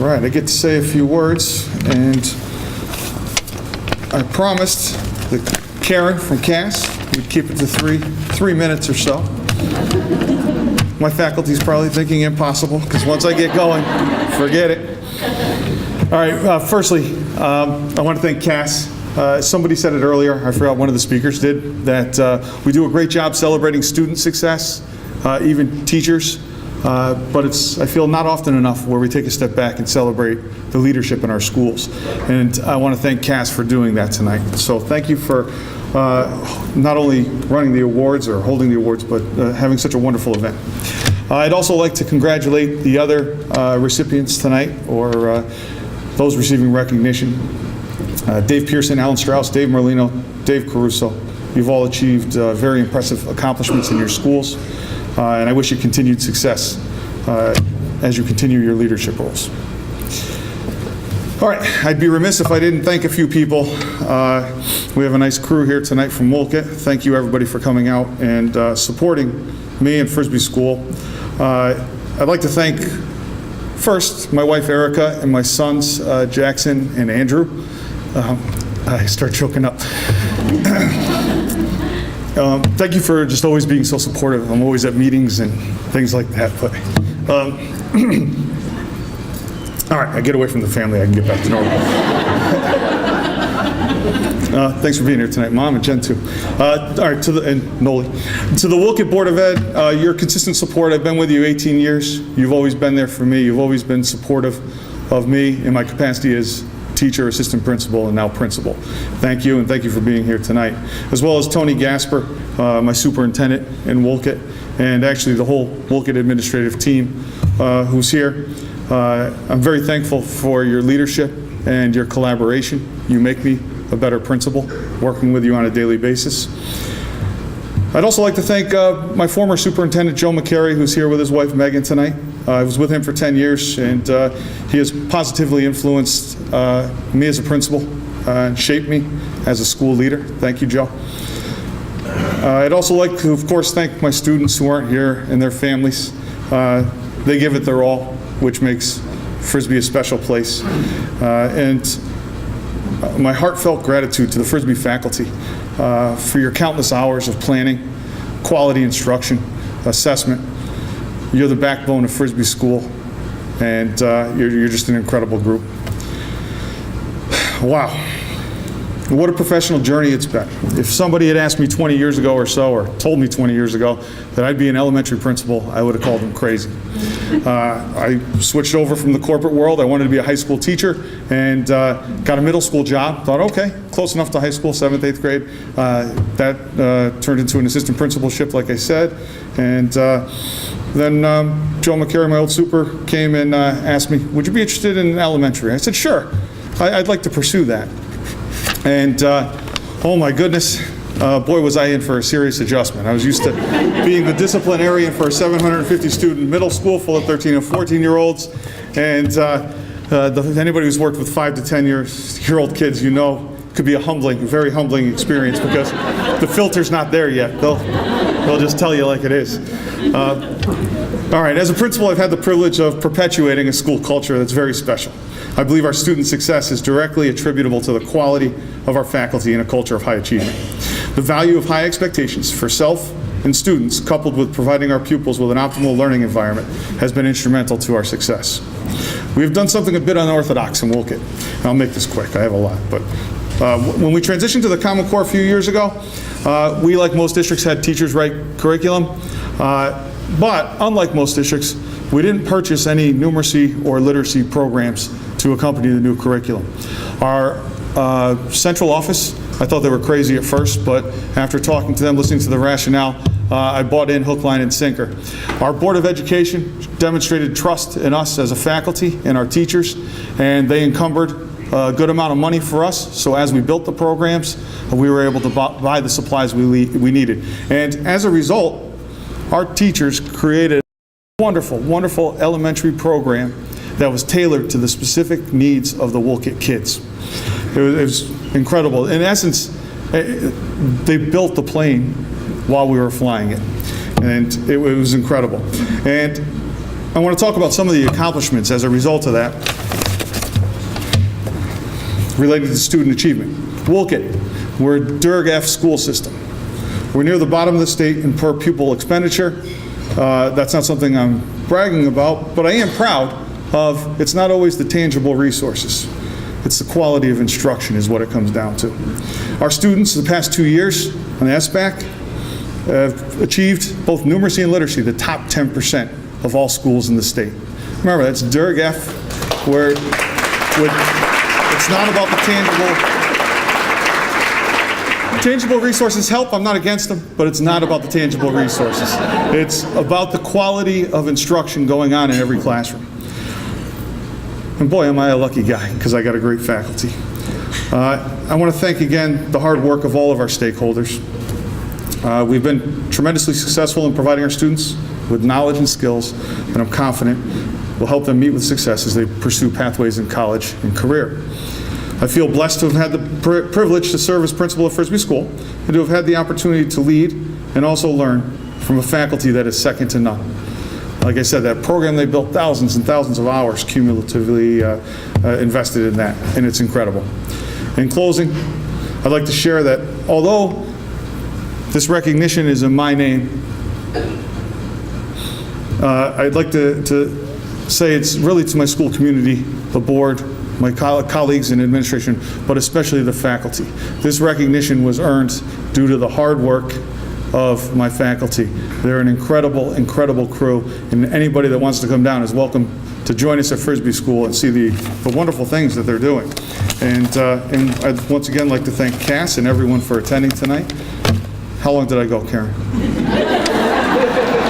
right, I get to say a few words, and I promised that Karen from CAS would keep it to three minutes or so. My faculty's probably thinking impossible, because once I get going, forget it. All right, firstly, I want to thank CAS. Somebody said it earlier, I forgot one of the speakers did, that we do a great job celebrating student success, even teachers. But it's, I feel, not often enough where we take a step back and celebrate the leadership in our schools. And I want to thank CAS for doing that tonight. So thank you for not only running the awards or holding the awards, but having such a wonderful event. I'd also like to congratulate the other recipients tonight, or those receiving recognition. Dave Pearson, Alan Strauss, Dave Merlino, Dave Caruso. You've all achieved very impressive accomplishments in your schools. And I wish you continued success as you continue your leadership roles. All right, I'd be remiss if I didn't thank a few people. We have a nice crew here tonight from Wolcott. Thank you, everybody, for coming out and supporting me and Frisbie School. I'd like to thank, first, my wife, Erica, and my sons, Jackson and Andrew. I start choking up. Thank you for just always being so supportive. I'm always at meetings and things like that. But all right, I get away from the family, I can get back to normal. Thanks for being here tonight, Mom, and Jen too. All right, and Noli. To the Wolcott Board of Ed, your consistent support. I've been with you 18 years. You've always been there for me. You've always been supportive of me in my capacity as teacher, assistant principal, and now principal. Thank you, and thank you for being here tonight. As well as Tony Gasper, my superintendent in Wolcott, and actually the whole Wolcott administrative team who's here. I'm very thankful for your leadership and your collaboration. You make me a better principal, working with you on a daily basis. I'd also like to thank my former superintendent, Joe McCary, who's here with his wife, Megan, tonight. I was with him for 10 years, and he has positively influenced me as a principal and shaped me as a school leader. Thank you, Joe. I'd also like to, of course, thank my students who aren't here and their families. They give it their all, which makes Frisbie a special place. And my heartfelt gratitude to the Frisbie faculty for your countless hours of planning, quality instruction, assessment. You're the backbone of Frisbie School, and you're just an incredible group. Wow. What a professional journey it's been. If somebody had asked me 20 years ago or so, or told me 20 years ago that I'd be an elementary principal, I would have called them crazy. I switched over from the corporate world. I wanted to be a high school teacher, and got a middle school job. Thought, okay, close enough to high school, 7th, 8th grade. That turned into an assistant principalship, like I said. And then Joe McCary, my old super, came and asked me, would you be interested in elementary? I said, sure. I'd like to pursue that. And oh my goodness, boy was I in for a serious adjustment. I was used to being the disciplinarian for a 750 student middle school full of 13 and 14-year-olds. And anybody who's worked with 5 to 10-year-old kids, you know, could be a very humbling experience, because the filter's not there yet. They'll just tell you like it is. All right, as a principal, I've had the privilege of perpetuating a school culture that's very special. I believe our student success is directly attributable to the quality of our faculty and a culture of high achievement. The value of high expectations for self and students, coupled with providing our pupils with an optimal learning environment, has been instrumental to our success. We have done something a bit unorthodox in Wolcott. I'll make this quick, I have a lot. But when we transitioned to the Common Core a few years ago, we, like most districts, had teachers write curriculum. But unlike most districts, we didn't purchase any numeracy or literacy programs to accompany the new curriculum. Our central office, I thought they were crazy at first, but after talking to them, listening to the rationale, I bought in hook, line, and sinker. Our Board of Education demonstrated trust in us as a faculty and our teachers, and they encumbered a good amount of money for us. So as we built the programs, we were able to buy the supplies we needed. And as a result, our teachers created a wonderful, wonderful elementary program that was tailored to the specific needs of the Wolcott kids. It was incredible. In essence, they built the plane while we were flying it, and it was incredible. And I want to talk about some of the accomplishments as a result of that related to student achievement. Wolcott, we're a DERG-F school system. We're near the bottom of the state in per pupil expenditure. That's not something I'm bragging about, but I am proud of. It's not always the tangible resources. It's the quality of instruction is what it comes down to. Our students the past 2 years on the SBAC have achieved both numeracy and literacy, the top 10% of all schools in the state. Remember, that's DERG-F, where it's not about the tangible resources help. I'm not against them, but it's not about the tangible resources. It's about the quality of instruction going on in every classroom. And boy, am I a lucky guy, because I got a great faculty. I want to thank again the hard work of all of our stakeholders. We've been tremendously successful in providing our students with knowledge and skills that I'm confident will help them meet with success as they pursue pathways in college and career. I feel blessed to have had the privilege to serve as principal at Frisbie School and to have had the opportunity to lead and also learn from a faculty that is second to none. Like I said, that program, they built thousands and thousands of hours cumulatively invested in that, and it's incredible. In closing, I'd like to share that although this recognition is in my name, I'd like to say it's really to my school community, the board, my colleagues in administration, but especially the faculty. This recognition was earned due to the hard work of my faculty. They're an incredible, incredible crew, and anybody that wants to come down is welcome to join us at Frisbie School and see the wonderful things that they're doing. And I'd once again like to thank CAS and everyone for attending tonight. How long did I go, Karen?